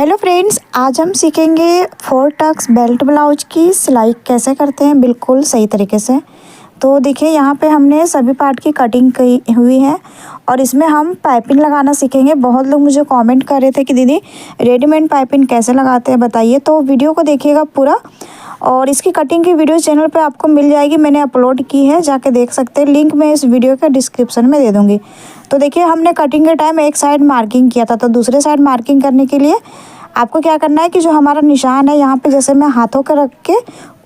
Hello friends, आज हम सीखेंगे 4 टक्स बेल्ट ब्लाउज की सिलाई कैसे करते हैं बिल्कुल सही तरीके से। तो देखिए यहाँ पे हमने सभी पार्ट की कटिंग की हुई है और इसमें हम पाइपिंग लगाना सीखेंगे। बहुत लोग मुझे कमेंट कर रहे थे कि दीदी रेडीमेड पाइपिंग कैसे लगाते हैं बताइए, तो वीडियो को देखिएगा पूरा। और इसकी कटिंग की वीडियो चैनल पे आपको मिल जाएगी, मैंने अपलोड की है, जाके देख सकते हैं। लिंक मैं इस वीडियो के डिस्क्रिप्शन में दे दूँगी। तो देखिए हमने कटिंग के टाइम एक साइड मार्किंग किया था, तो दूसरे साइड मार्किंग करने के लिए आपको क्या करना है कि जो हमारा निशान है यहाँ पे, जैसे मैं हाथों के रख के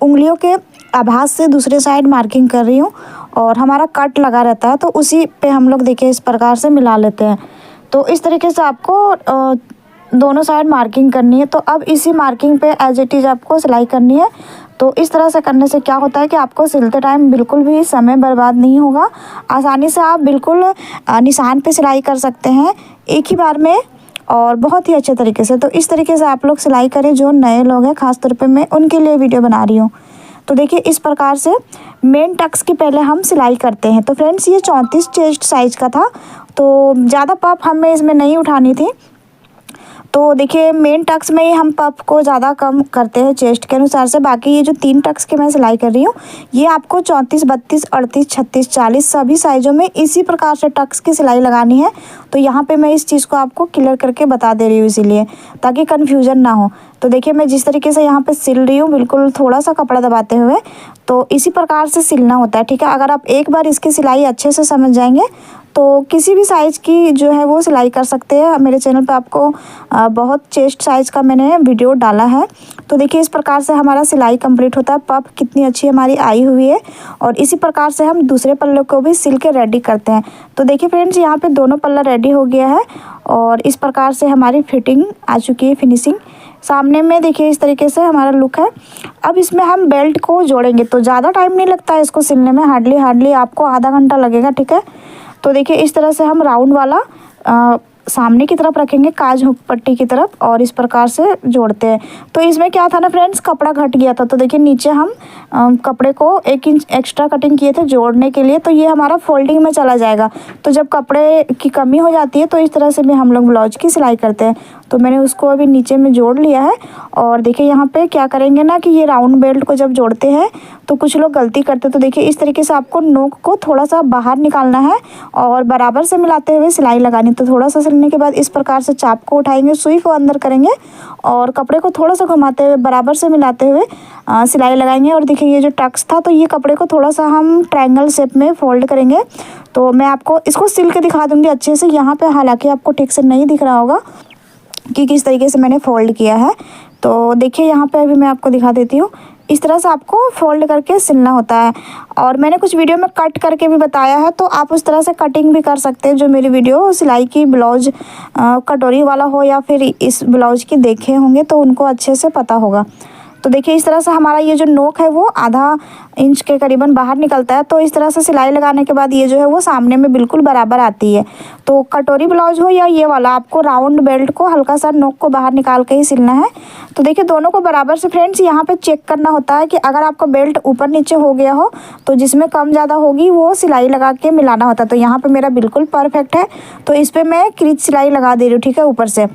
उंगलियों के आभास से दूसरे साइड मार्किंग कर रही हूँ और हमारा कट लगा रहता है, तो उसी पे हम लोग देखिए इस प्रकार से मिला लेते हैं। तो इस तरीके से आपको दोनों साइड मार्किंग करनी है। तो अब इसी मार्किंग पे एज इट इज़ आपको सिलाई करनी है। तो इस तरह से करने से क्या होता है कि आपको सिलते टाइम बिल्कुल भी समय बर्बाद नहीं होगा। आसानी से आप बिल्कुल निशान पे सिलाई कर सकते हैं एक ही बार में और बहुत ही अच्छे तरीके से। तो इस तरीके से आप लोग सिलाई करें, जो नए लोग हैं ख़ास तौर पे मैं उनके लिए वीडियो बना रही हूँ। तो देखिए इस प्रकार से मेन टक्स की पहले हम सिलाई करते हैं। तो फ्रेंड्स ये 34 चेस्ट साइज़ का था, तो ज़्यादा पफ हमें इसमें नहीं उठानी थी। तो देखिए मेन टक्स में ही हम पफ को ज़्यादा कम करते हैं चेस्ट के अनुसार से। बाकी ये जो 3 टक्स की मैं सिलाई कर रही हूँ ये आपको 34, 32, 38, 36, 40 सभी साइज़ों में इसी प्रकार से टक्स की सिलाई लगानी है। तो यहाँ पे मैं इस चीज़ को आपको क्लियर करके बता दे रही हूँ, इसीलिए ताकि कन्फ्यूजन ना हो। तो देखिए मैं जिस तरीके से यहाँ पे सिल रही हूँ बिल्कुल थोड़ा सा कपड़ा दबाते हुए, तो इसी प्रकार से सिलना होता है, ठीक है। अगर आप एक बार इसकी सिलाई अच्छे से समझ जाएंगे तो किसी भी साइज़ की जो है वो सिलाई कर सकते हैं। मेरे चैनल पे आपको बहुत चेस्ट साइज़ का मैंने वीडियो डाला है। तो देखिए इस प्रकार से हमारा सिलाई कंप्लीट होता है। पफ कितनी अच्छी हमारी आई हुई है और इसी प्रकार से हम दूसरे पल्ले को भी सिल के रेडी करते हैं। तो देखिए फ्रेंड्स यहाँ पे दोनों पल्ला रेडी हो गया है और इस प्रकार से हमारी फिटिंग आ चुकी है, फिनिशिंग सामने में देखिए इस तरीके से हमारा लुक है। अब इसमें हम बेल्ट को जोड़ेंगे, तो ज़्यादा टाइम नहीं लगता है इसको सिलने में, हार्डली आपको आधा घंटा लगेगा, ठीक है। तो देखिए इस तरह से हम राउंड वाला सामने की तरफ रखेंगे, काज हुक पट्टी की तरफ, और इस प्रकार से जोड़ते हैं। तो इसमें क्या था ना फ्रेंड्स, कपड़ा घट गया था, तो देखिए नीचे हम कपड़े को 1 इंच एक्स्ट्रा कटिंग किए थे जोड़ने के लिए, तो ये हमारा फोल्डिंग में चला जाएगा। तो जब कपड़े की कमी हो जाती है तो इस तरह से भी हम लोग ब्लाउज की सिलाई करते हैं। तो मैंने उसको अभी नीचे में जोड़ लिया है। और देखिए यहाँ पे क्या करेंगे ना कि ये राउंड बेल्ट को जब जोड़ते हैं तो कुछ लोग गलती करते हैं। तो देखिए इस तरीके से आपको नोक को थोड़ा सा बाहर निकालना है और बराबर से मिलाते हुए सिलाई लगानी। तो थोड़ा सा सिलने के बाद इस प्रकार से चाप को उठाएंगे, सुई को अंदर करेंगे और कपड़े को थोड़ा सा घुमाते हुए बराबर से मिलाते हुए सिलाई लगाएंगे। और देखिए ये जो टक्स था तो ये कपड़े को थोड़ा सा हम ट्रायंगल शेप में फोल्ड करेंगे। तो मैं आपको इसको सिल के दिखा दूँगी अच्छे से। यहाँ पे हालांकि आपको ठीक से नहीं दिख रहा होगा कि किस तरीके से मैंने फ़ोल्ड किया है। तो देखिए यहाँ पे अभी मैं आपको दिखा देती हूँ, इस तरह से आपको फ़ोल्ड करके सिलना होता है। और मैंने कुछ वीडियो में कट करके भी बताया है, तो आप उस तरह से कटिंग भी कर सकते हैं। जो मेरी वीडियो सिलाई की ब्लाउज कटोरी वाला हो या फिर इस ब्लाउज की देखे होंगे तो उनको अच्छे से पता होगा। तो देखिए इस तरह से हमारा ये जो नोक है वो आधा इंच के करीबन बाहर निकलता है। तो इस तरह से सिलाई लगाने के बाद ये जो है वो सामने में बिल्कुल बराबर आती है। तो कटोरी ब्लाउज हो या ये वाला, आपको राउंड बेल्ट को हल्का सा नोक को बाहर निकाल के ही सिलना है। तो देखिए दोनों को बराबर से फ्रेंड्स यहाँ पे चेक करना होता है कि अगर आपका बेल्ट ऊपर नीचे हो गया हो तो जिसमें कम ज़्यादा होगी वो सिलाई लगा के मिलाना होता है। तो यहाँ पे मेरा बिल्कुल परफेक्ट है, तो इस पर मैं क्रीज सिलाई लगा दे रही हूँ, ठीक है, ऊपर से।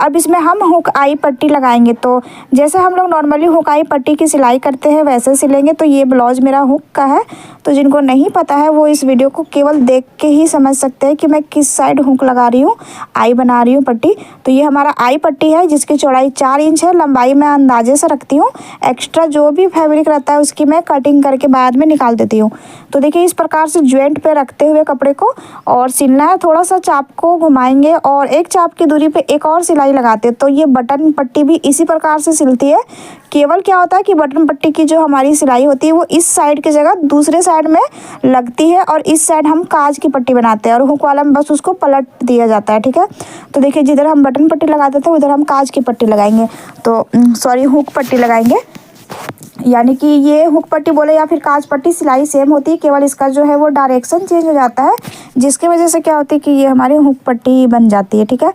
अब इसमें हम हुक आई पट्टी लगाएंगे। तो जैसे हम लोग नॉर्मली हुक आई पट्टी की सिलाई करते हैं वैसे सिलेंगे। तो ये ब्लाउज मेरा हुक का है, तो जिनको नहीं पता है वो इस वीडियो को केवल देख के ही समझ सकते हैं कि मैं किस साइड हुक लगा रही हूँ, आई बना रही हूँ पट्टी। तो ये हमारा आई पट्टी है जिसकी चौड़ाई 4 इंच है, लंबाई मैं अंदाजे से रखती हूँ। एक्स्ट्रा जो भी फैब्रिक रहता है उसकी मैं कटिंग करके बाद में निकाल देती हूँ। तो देखिए इस प्रकार से ज्वाइंट पे रखते हुए कपड़े को और सिलना है। थोड़ा सा चाप को घुमाएंगे और एक चाप की दूरी पे एक और सिलाई लगाते हैं। तो ये बटन पट्टी भी इसी प्रकार से सिलती है। केवल क्या होता है कि बटन पट्टी की जो हमारी सिलाई होती है वो इस साइड की जगह दूसरे साइड में लगती है और इस साइड हम काज की पट्टी बनाते हैं और हुक वाला में बस उसको पलट दिया जाता है, ठीक है। तो देखिए जिधर हम बटन पट्टी लगाते थे उधर हम काज की पट्टी लगाएंगे, तो सॉरी हुक पट्टी लगाएंगे। यानी कि ये हुक पट्टी बोले या फिर काज पट्टी, सिलाई सेम होती है, केवल इसका जो है वो डायरेक्शन चेंज हो जाता है, जिसकी वजह से क्या होती है कि ये हमारी हुक पट्टी बन जाती है, ठीक है।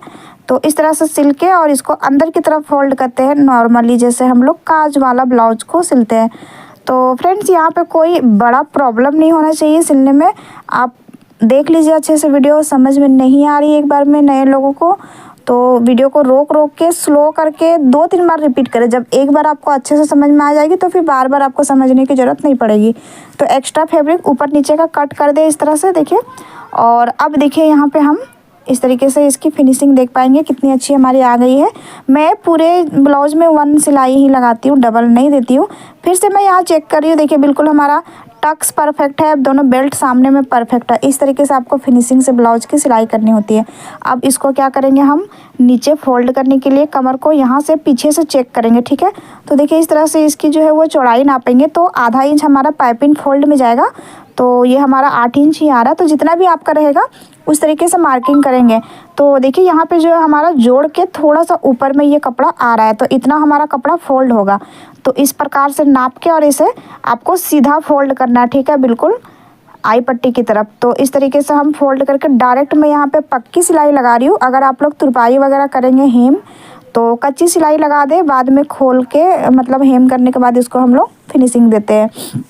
तो इस तरह से सिल के और इसको अंदर की तरफ फोल्ड करते हैं नॉर्मली, जैसे हम लोग काज वाला ब्लाउज को सिलते हैं। तो फ्रेंड्स यहाँ पे कोई बड़ा प्रॉब्लम नहीं होना चाहिए सिलने में। आप देख लीजिए अच्छे से वीडियो, समझ में नहीं आ रही एक बार में नए लोगों को तो वीडियो को रोक रोक के स्लो करके 2-3 बार रिपीट करें। जब एक बार आपको अच्छे से समझ में आ जाएगी तो फिर बार बार आपको समझने की ज़रूरत नहीं पड़ेगी। तो एक्स्ट्रा फैब्रिक ऊपर नीचे का कट कर दे इस तरह से, देखिए। और अब देखिए यहाँ पे हम इस तरीके से इसकी फिनिशिंग देख पाएंगे कितनी अच्छी हमारी आ गई है। मैं पूरे ब्लाउज में 1 सिलाई ही लगाती हूँ, डबल नहीं देती हूँ। फिर से मैं यहाँ चेक कर रही हूँ, देखिए बिल्कुल हमारा टक्स परफेक्ट है, दोनों बेल्ट सामने में परफेक्ट है। इस तरीके से आपको फिनिशिंग से ब्लाउज की सिलाई करनी होती है। अब इसको क्या करेंगे, हम नीचे फोल्ड करने के लिए कमर को यहाँ से पीछे से चेक करेंगे, ठीक है। तो देखिए इस तरह से इसकी जो है वो चौड़ाई नापेंगे तो आधा इंच हमारा पाइपिंग फोल्ड में जाएगा। तो ये हमारा 8 इंच ही आ रहा है। तो जितना भी आपका रहेगा उस तरीके से मार्किंग करेंगे। तो देखिए यहाँ पे जो है हमारा जोड़ के थोड़ा सा ऊपर में ये कपड़ा आ रहा है, तो इतना हमारा कपड़ा फोल्ड होगा। तो इस प्रकार से नाप के और इसे आपको सीधा फोल्ड करना है, ठीक है, बिल्कुल आई पट्टी की तरफ। तो इस तरीके से हम फोल्ड करके डायरेक्ट मैं यहाँ पे पक्की सिलाई लगा रही हूँ। अगर आप लोग तुरपाई वगैरह करेंगे हेम तो कच्ची सिलाई लगा दे, बाद में खोल के मतलब हेम करने के बाद इसको हम लोग फिनिशिंग देते हैं।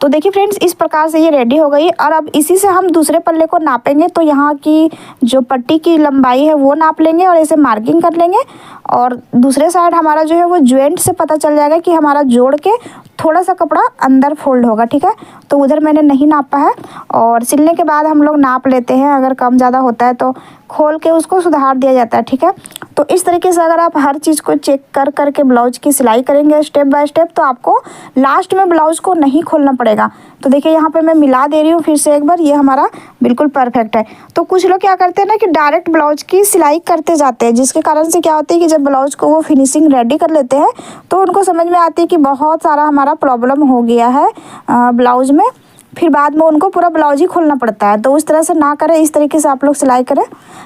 तो देखिए फ्रेंड्स, इस प्रकार से ये रेडी हो गई। और अब इसी से हम दूसरे पल्ले को नापेंगे। तो यहाँ की जो पट्टी की लंबाई है वो नाप लेंगे और इसे मार्किंग कर लेंगे। और दूसरे साइड हमारा जो है वो ज्वाइंट से पता चल जाएगा कि हमारा जोड़ के थोड़ा सा कपड़ा अंदर फोल्ड होगा, ठीक है। तो उधर मैंने नहीं नापा है। और सिलने के बाद हम लोग नाप लेते हैं, अगर कम ज़्यादा होता है तो खोल के उसको सुधार दिया जाता है, ठीक है। तो इस तरीके से अगर आप हर चीज़ को चेक कर करके ब्लाउज की सिलाई करेंगे स्टेप बाय स्टेप, तो आपको लास्ट में ब्लाउज को नहीं खोलना पड़ेगा। तो देखिए यहाँ पे मैं मिला दे रही हूँ फिर से एक बार, ये हमारा बिल्कुल परफेक्ट है। तो कुछ लोग क्या करते हैं ना कि डायरेक्ट ब्लाउज की सिलाई करते जाते हैं, जिसके कारण से क्या होता है कि जब ब्लाउज को वो फिनिशिंग रेडी कर लेते हैं तो उनको समझ में आती है कि बहुत सारा हमारा प्रॉब्लम हो गया है ब्लाउज में, फिर बाद में उनको पूरा ब्लाउज ही खोलना पड़ता है। तो उस तरह से ना करें, इस तरीके से आप लोग सिलाई करें।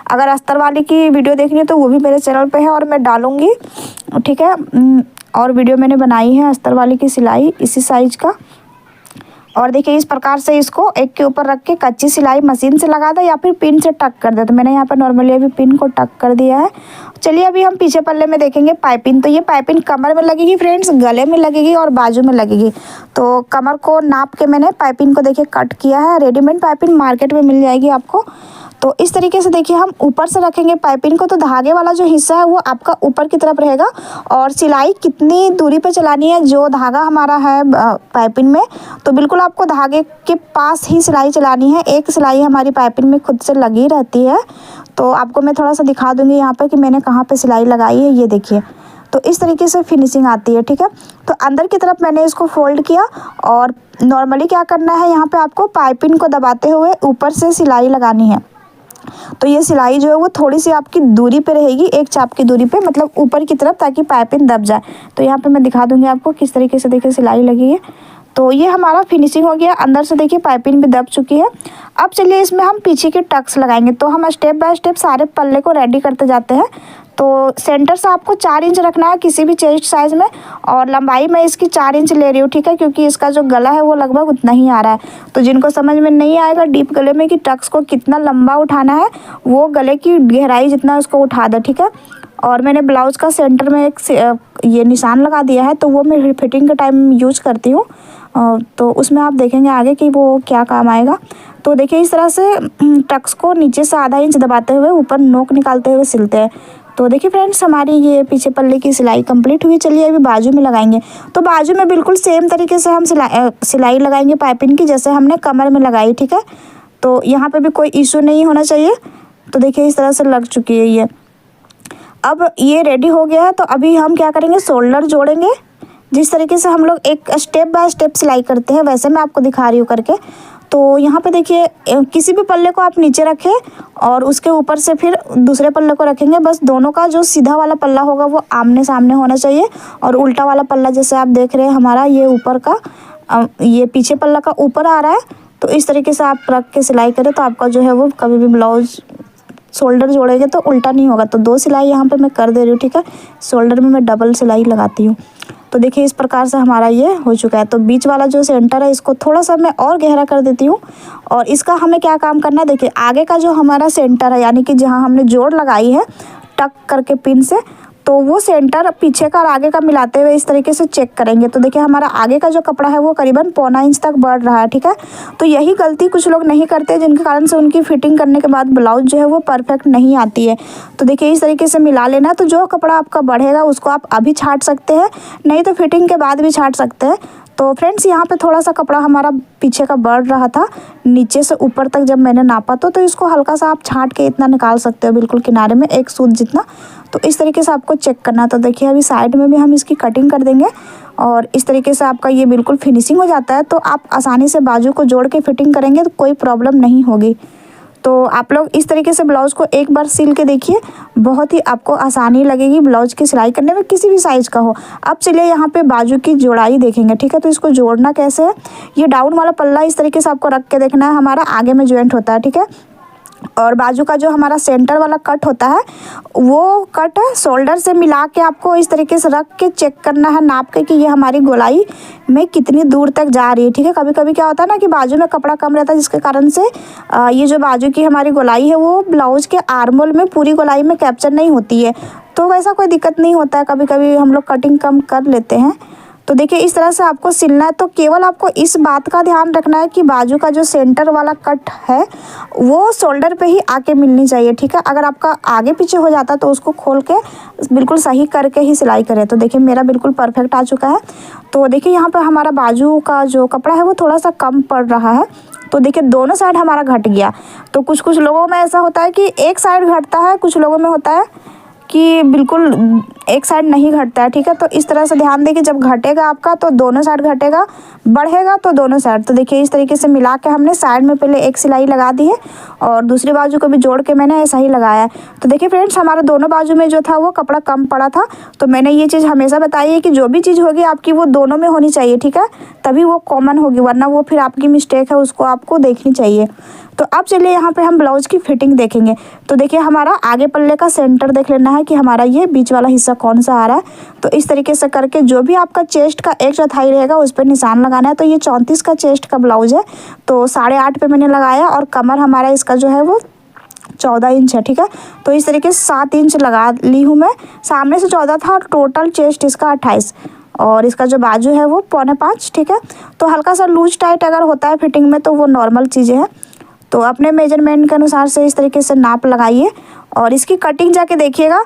अगर अस्तर वाली की वीडियो देखनी है तो वो भी मेरे चैनल पे है और मैं डालूँगी, ठीक है। और वीडियो मैंने बनाई है अस्तर वाली की सिलाई इसी साइज का। और देखिए इस प्रकार से इसको एक के ऊपर रख के कच्ची सिलाई मशीन से लगा दे या फिर पिन से टक कर दे। तो मैंने यहाँ पर नॉर्मली अभी पिन को टक कर दिया है। चलिए अभी हम पीछे पल्ले में देखेंगे पाइपिंग। तो ये पाइपिंग कमर में लगेगी फ्रेंड्स, गले में लगेगी और बाजू में लगेगी। तो कमर को नाप के मैंने पाइपिंग को देखिए कट किया है। रेडीमेड पाइपिंग मार्केट में मिल जाएगी आपको। तो इस तरीके से देखिए हम ऊपर से रखेंगे पाइपिंग को, तो धागे वाला जो हिस्सा है वो आपका ऊपर की तरफ रहेगा। और सिलाई कितनी दूरी पे चलानी है, जो धागा हमारा है पाइपिंग में, तो बिल्कुल आपको धागे के पास ही सिलाई चलानी है। एक सिलाई हमारी पाइपिंग में खुद से लगी रहती है। तो आपको मैं थोड़ा सा दिखा दूँगी यहाँ पर कि मैंने कहाँ पर सिलाई लगाई है, ये देखिए। तो इस तरीके से फिनिशिंग आती है, ठीक है। तो अंदर की तरफ मैंने इसको फोल्ड किया और नॉर्मली क्या करना है, यहाँ पे आपको पाइपिंग को दबाते हुए ऊपर से सिलाई लगानी है। तो ये सिलाई जो है वो थोड़ी सी आपकी दूरी पे रहेगी, एक चाप की दूरी पे, मतलब ऊपर की तरफ, ताकि पाइपिंग दब जाए। तो यहाँ पे मैं दिखा दूंगी आपको किस तरीके से देखिए सिलाई लगी है। तो ये हमारा फिनिशिंग हो गया। अंदर से देखिए पाइपिंग भी दब चुकी है। अब चलिए इसमें हम पीछे के टक्स लगाएंगे। तो हम स्टेप बाय स्टेप सारे पल्ले को रेडी करते जाते हैं। तो सेंटर से आपको 4 इंच रखना है किसी भी चेस्ट साइज़ में, और लंबाई मैं इसकी 4 इंच ले रही हूँ, ठीक है, क्योंकि इसका जो गला है वो लगभग उतना ही आ रहा है। तो जिनको समझ में नहीं आएगा डीप गले में कि टक्स को कितना लंबा उठाना है, वो गले की गहराई जितना उसको उठा दे, ठीक है। और मैंने ब्लाउज़ का सेंटर में एक ये निशान लगा दिया है, तो वो मैं फिटिंग के टाइम यूज करती हूँ। तो उसमें आप देखेंगे आगे कि वो क्या काम आएगा। तो देखिए इस तरह से टक्स को नीचे से आधा इंच दबाते हुए ऊपर नोक निकालते हुए सिलते हैं। तो देखिए फ्रेंड्स, हमारी ये पीछे पल्ले की सिलाई कंप्लीट हुई। चलिए अभी बाजू में लगाएंगे। तो बाजू में बिल्कुल सेम तरीके से हम सिलाई लगाएंगे पाइपिंग की, जैसे हमने कमर में लगाई, ठीक है। तो यहाँ पे भी कोई इशू नहीं होना चाहिए। तो देखिए इस तरह से लग चुकी है ये। अब ये रेडी हो गया है। तो अभी हम क्या करेंगे, शोल्डर जोड़ेंगे। जिस तरीके से हम लोग एक स्टेप बाय स्टेप सिलाई करते हैं वैसे मैं आपको दिखा रही हूँ करके। तो यहाँ पे देखिए किसी भी पल्ले को आप नीचे रखें और उसके ऊपर से फिर दूसरे पल्ले को रखेंगे। बस दोनों का जो सीधा वाला पल्ला होगा वो आमने सामने होना चाहिए, और उल्टा वाला पल्ला जैसे आप देख रहे हैं हमारा ये ऊपर का, ये पीछे पल्ला का ऊपर आ रहा है। तो इस तरीके से आप रख के सिलाई करें तो आपका जो है वो कभी भी ब्लाउज शोल्डर जोड़ेंगे तो उल्टा नहीं होगा। तो 2 सिलाई यहाँ पे मैं कर दे रही हूँ, ठीक है। शोल्डर में मैं डबल सिलाई लगाती हूँ। तो देखिए इस प्रकार से हमारा ये हो चुका है। तो बीच वाला जो सेंटर है इसको थोड़ा सा मैं और गहरा कर देती हूँ। और इसका हमें क्या काम करना है, देखिए आगे का जो हमारा सेंटर है, यानी कि जहाँ हमने जोड़ लगाई है टक करके पिन से, तो वो सेंटर पीछे का और आगे का मिलाते हुए इस तरीके से चेक करेंगे। तो देखिए हमारा आगे का जो कपड़ा है वो करीबन 1.25 इंच तक बढ़ रहा है, ठीक है। तो यही गलती कुछ लोग नहीं करते, जिनके कारण से उनकी फिटिंग करने के बाद ब्लाउज जो है वो परफेक्ट नहीं आती है। तो देखिए इस तरीके से मिला लेना। तो जो कपड़ा आपका बढ़ेगा उसको आप अभी छांट सकते हैं, नहीं तो फिटिंग के बाद भी छांट सकते हैं। तो फ्रेंड्स यहाँ पे थोड़ा सा कपड़ा हमारा पीछे का बढ़ रहा था, नीचे से ऊपर तक जब मैंने नापा तो इसको हल्का सा आप छांट के इतना निकाल सकते हो, बिल्कुल किनारे में एक सूत जितना। तो इस तरीके से आपको चेक करना। तो देखिए अभी साइड में भी हम इसकी कटिंग कर देंगे और इस तरीके से आपका ये बिल्कुल फिनिशिंग हो जाता है। तो आप आसानी से बाजू को जोड़ के फिटिंग करेंगे तो कोई प्रॉब्लम नहीं होगी। तो आप लोग इस तरीके से ब्लाउज़ को एक बार सिल के देखिए, बहुत ही आपको आसानी लगेगी ब्लाउज़ की सिलाई करने में, किसी भी साइज़ का हो। अब चलिए यहाँ पे बाजू की जोड़ाई देखेंगे, ठीक है। तो इसको जोड़ना कैसे है, ये डाउन वाला पल्ला इस तरीके से आपको रख के देखना है, हमारा आगे में ज्वाइंट होता है, ठीक है। और बाजू का जो हमारा सेंटर वाला कट होता है वो कट शोल्डर से मिला के आपको इस तरीके से रख के चेक करना है, नाप के कि ये हमारी गोलाई में कितनी दूर तक जा रही है, ठीक है। कभी कभी क्या होता है ना कि बाजू में कपड़ा कम रहता है, जिसके कारण से ये जो बाजू की हमारी गोलाई है वो ब्लाउज के आर्मोल में पूरी गोलाई में कैप्चर नहीं होती है। तो वैसा कोई दिक्कत नहीं होता है, कभी कभी हम लोग कटिंग कम कर लेते हैं। तो देखिए इस तरह से आपको सिलना है। तो केवल आपको इस बात का ध्यान रखना है कि बाजू का जो सेंटर वाला कट है वो शोल्डर पे ही आके मिलनी चाहिए, ठीक है। अगर आपका आगे पीछे हो जाता है तो उसको खोल के बिल्कुल सही करके ही सिलाई करें। तो देखिए मेरा बिल्कुल परफेक्ट आ चुका है। तो देखिए यहाँ पर हमारा बाजू का जो कपड़ा है वो थोड़ा सा कम पड़ रहा है। तो देखिए दोनों साइड हमारा घट गया। तो कुछ लोगों में ऐसा होता है कि एक साइड घटता है, कुछ लोगों में होता है कि बिल्कुल एक साइड नहीं घटता है, ठीक है। तो इस तरह से ध्यान दें कि जब घटेगा आपका तो दोनों साइड घटेगा, बढ़ेगा तो दोनों साइड। तो देखिए इस तरीके से मिला के हमने साइड में पहले एक सिलाई लगा दी है और दूसरी बाजू को भी जोड़ के मैंने ऐसा ही लगाया है। तो देखिए फ्रेंड्स हमारा दोनों बाजू में जो था वो कपड़ा कम पड़ा था। तो मैंने ये चीज़ हमेशा बताई है कि जो भी चीज़ होगी आपकी वो दोनों में होनी चाहिए, ठीक है, तभी वो कॉमन होगी, वरना वो फिर आपकी मिस्टेक है, उसको आपको देखनी चाहिए। तो अब चलिए यहाँ पे हम ब्लाउज की फिटिंग देखेंगे। तो देखिए हमारा आगे पल्ले का सेंटर देख लेना है कि हमारा ये बीच वाला हिस्सा कौन सा आ रहा है। तो इस तरीके से करके जो भी आपका चेस्ट का 1/4 रहेगा उस पर निशान लगाना है। तो ये 34 का चेस्ट का ब्लाउज है, तो 8.5 पे मैंने लगाया और कमर हमारा इसका जो है वो 14 इंच है, ठीक है। तो इस तरीके से 7 इंच लगा ली हूँ मैं। सामने से 14 था और टोटल चेस्ट इसका 28 और इसका जो बाजू है वो 4.25, ठीक है। तो हल्का सा लूज टाइट अगर होता है फिटिंग में तो वो नॉर्मल चीज़ें हैं। तो अपने मेजरमेंट के अनुसार से इस तरीके से नाप लगाइए और इसकी कटिंग जाके देखिएगा,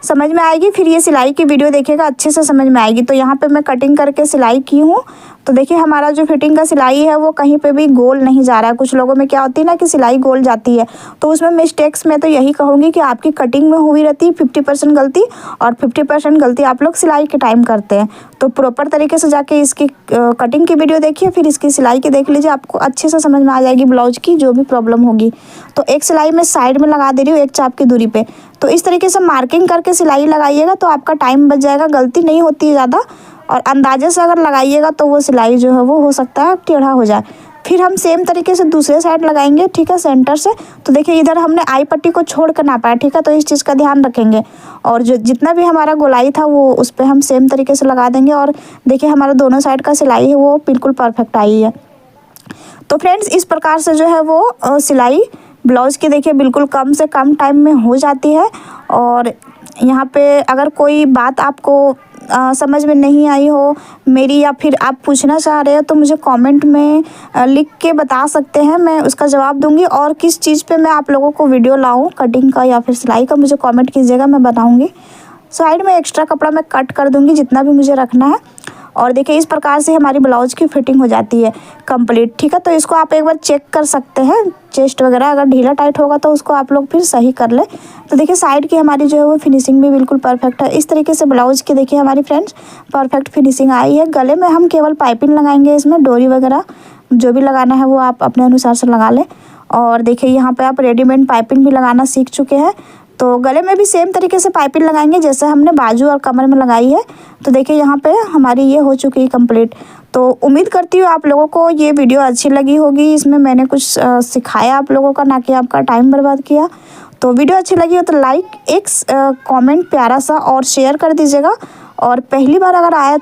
समझ में आएगी। फिर ये सिलाई की वीडियो देखिएगा, अच्छे से समझ में आएगी। तो यहाँ पे मैं कटिंग करके सिलाई की हूँ। तो देखिए हमारा जो फिटिंग का सिलाई है वो कहीं पे भी गोल नहीं जा रहा है। कुछ लोगों में क्या होती है ना कि सिलाई गोल जाती है, तो उसमें मिस्टेक्स मैं तो यही कहूँगी कि आपकी कटिंग में हुई रहती है 50% गलती और 50% गलती आप लोग सिलाई के टाइम करते हैं। तो प्रॉपर तरीके से जाके इसकी कटिंग की वीडियो देखिए, फिर इसकी सिलाई की देख लीजिए, आपको अच्छे से समझ में आ जाएगी ब्लाउज की जो भी प्रॉब्लम होगी। तो एक सिलाई मैं साइड में लगा दे रही हूँ, एक चाप की दूरी पे। तो इस तरीके से मार्किंग करके सिलाई लगाइएगा तो आपका टाइम बच जाएगा, गलती नहीं होती है ज़्यादा। और अंदाजे से अगर लगाइएगा तो वो सिलाई जो है वो हो सकता है टेढ़ा हो जाए। फिर हम सेम तरीके से दूसरे साइड लगाएंगे, ठीक है, सेंटर से। तो देखिए इधर हमने आई पट्टी को छोड़ कर नापा है, ठीक है। तो इस चीज़ का ध्यान रखेंगे और जो जितना भी हमारा गोलाई था वो उस पर हम सेम तरीके से लगा देंगे। और देखिए हमारा दोनों साइड का सिलाई है वो बिल्कुल परफेक्ट आई है। तो फ्रेंड्स इस प्रकार से जो है वो सिलाई ब्लाउज़ की देखिए बिल्कुल कम से कम टाइम में हो जाती है। और यहाँ पे अगर कोई बात आपको समझ में नहीं आई हो मेरी, या फिर आप पूछना चाह रहे हो, तो मुझे कमेंट में लिख के बता सकते हैं, मैं उसका जवाब दूंगी। और किस चीज़ पे मैं आप लोगों को वीडियो लाऊं, कटिंग का या फिर सिलाई का, मुझे कमेंट कीजिएगा, मैं बताऊंगी। साइड में एक्स्ट्रा कपड़ा मैं कट कर दूंगी जितना भी मुझे रखना है। और देखिए इस प्रकार से हमारी ब्लाउज की फिटिंग हो जाती है कंप्लीट, ठीक है। तो इसको आप एक बार चेक कर सकते हैं, चेस्ट वगैरह अगर ढीला टाइट होगा तो उसको आप लोग फिर सही कर ले। तो देखिए साइड की हमारी जो है वो फिनिशिंग भी बिल्कुल परफेक्ट है। इस तरीके से ब्लाउज की देखिए हमारी फ्रेंड्स परफेक्ट फिनिशिंग आई है। गले में हम केवल पाइपिंग लगाएंगे, इसमें डोरी वगैरह जो भी लगाना है वो आप अपने अनुसार से लगा लें। और देखिए यहाँ पे आप रेडीमेड पाइपिंग भी लगाना सीख चुके हैं। तो गले में भी सेम तरीके से पाइपिंग लगाएंगे जैसे हमने बाजू और कमर में लगाई है। तो देखिए यहाँ पे हमारी ये हो चुकी है कंप्लीट। तो उम्मीद करती हूँ आप लोगों को ये वीडियो अच्छी लगी होगी। इसमें मैंने कुछ सिखाया आप लोगों का, ना कि आपका टाइम बर्बाद किया। तो वीडियो अच्छी लगी हो तो लाइक, एक कमेंट प्यारा सा और शेयर कर दीजिएगा। और पहली बार अगर आया तो